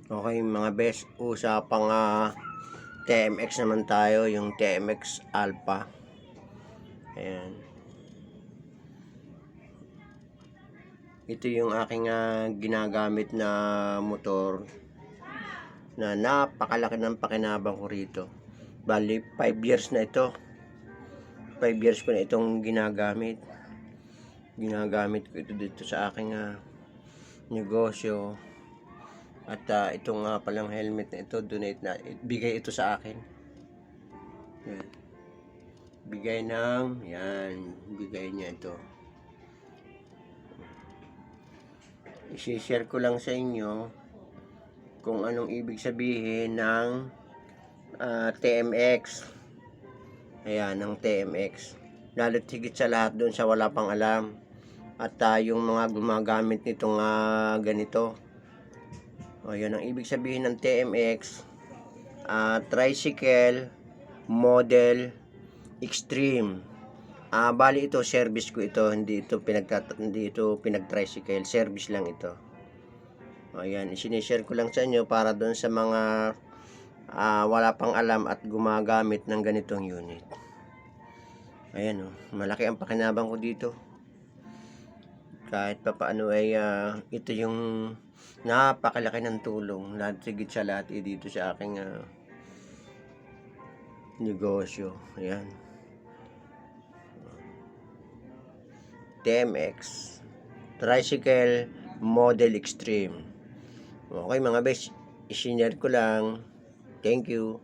Okay mga best, usapang TMX naman tayo, yung TMX Alpha. Ayan. Ito yung aking ginagamit na motor na napakalaki ng pakinabang ko rito. Bali, 5 years na ito. 5 years ko na itong ginagamit. Ginagamit ko ito dito sa aking negosyo. At ito nga palang helmet na ito, donate na, bigay ito sa akin. Yan. Bigay niya ito. I-share ko lang sa inyo kung anong ibig sabihin ng TMX. Ayan, ng TMX. Lalo't higit sa lahat doon sa wala pang alam. At yung mga gumagamit nitong ganito. O, yan ang ibig sabihin ng TMX. Tricycle Model Extreme. Bali ito, service ko ito. Hindi ito pinag-tricycle. Service lang ito. Ayan, isinishare ko lang sa inyo para doon sa mga wala pang alam at gumagamit ng ganitong unit. Ayan, malaki ang pakinabang ko dito. Kahit pa paano ay ito yung napakalaki ng tulong. Sigit sa lahat dito sa aking negosyo. Ayan. TMX Tricycle Model Extreme. Okay mga best, i-share ko lang. Thank you.